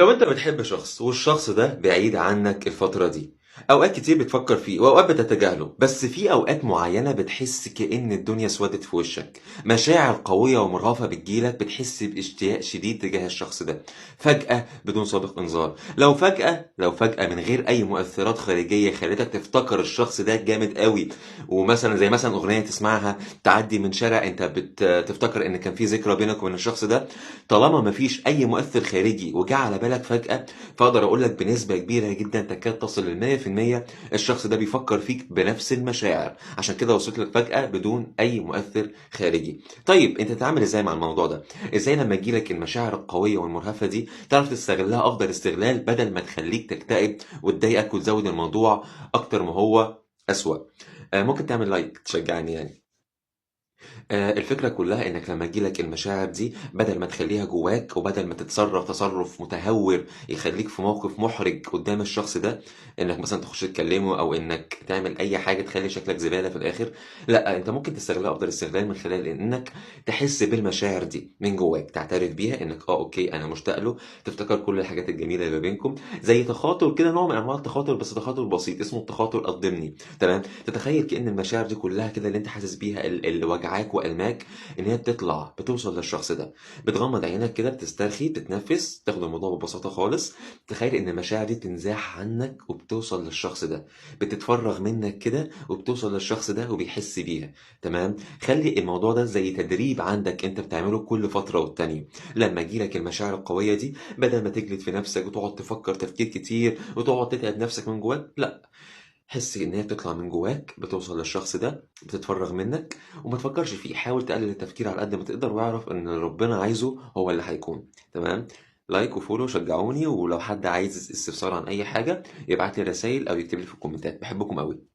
لو انت بتحب شخص والشخص ده بعيد عنك الفترة دي، اوقات كتير بتفكر فيه واوقات بتتجاهله، بس في اوقات معينة بتحس كأن الدنيا اسودت في وشك. مشاعر قوية ومرهفة بتجيلك، بتحس باشتياق شديد تجاه الشخص ده فجأة بدون سابق انذار. لو فجأة من غير اي مؤثرات خارجية خلتك تفتكر الشخص ده جامد قوي، ومثلا زي مثلا اغنية تسمعها تعدي من شارع انت بتفتكر ان كان في ذكرى بينك وبين الشخص ده، طالما مفيش اي مؤثر خارجي وجه على بالك فجأة، فاقدر اقول لك بنسبة كبيرة جدا تكاد تصل ل 100% الشخص ده بيفكر فيك بنفس المشاعر، عشان كده وصلت لك فجأة بدون اي مؤثر خارجي. طيب انت تتعامل ازاي مع الموضوع ده؟ ازاي لما تجيلك المشاعر القوية والمرهفة دي تعرف تستغلها افضل استغلال بدل ما تخليك تكتئب وتضايقك وتزود الموضوع اكتر ما هو اسوأ؟ ممكن تعمل لايك تشجعني يعني. الفكرة كلها إنك لما تجيلك المشاعر دي بدل ما تخليها جواك وبدل ما تتصرف تصرف متهور يخليك في موقف محرج قدام الشخص ده، إنك مثلا تخش تكلمه أو إنك تعمل أي حاجة تخلي شكلك زبالة في الآخر، لا أنت ممكن تستغلها أفضل استغلال من خلال إنك تحس بالمشاعر دي من جواك، تعترف بيها إنك أوكي أنا مشتاق له، تفتكر كل الحاجات الجميلة اللي ما بينكم زي تخاطر كده، نوع من أنواع التخاطر بس تخاطر بسيط اسمه التخاطر الضمني. تمام، تتخيل كأن المشاعر دي كلها كده اللي أنت حاسس بيها اللي وجعاك وألماك ان هي بتطلع بتوصل للشخص ده، بتغمض عينك كده بتسترخي بتتنفس تاخد الموضوع ببساطه خالص، تخيل ان المشاعر دي تنزاح عنك وبتوصل للشخص ده، بتتفرغ منك كده وبتوصل للشخص ده وبيحس بيها. تمام، خلي الموضوع ده زي تدريب عندك انت بتعمله كل فتره والتانيه. لما يجيلك المشاعر القويه دي بدل ما تجلد في نفسك وتقعد تفكر تفكير كتير وتقعد تتعب نفسك من جواك، لا، حس ان هي بتطلع من جواك بتوصل للشخص ده بتتفرغ منك، وما تفكرش فيه، حاول تقلل التفكير على قد ما تقدر واعرف ان اللي ربنا عايزه هو اللي هيكون. تمام، لايك وفولو شجعوني، ولو حد عايز استفسار عن اي حاجة يبعت لي رسائل او يكتب لي في الكومنتات. بحبكم قوي.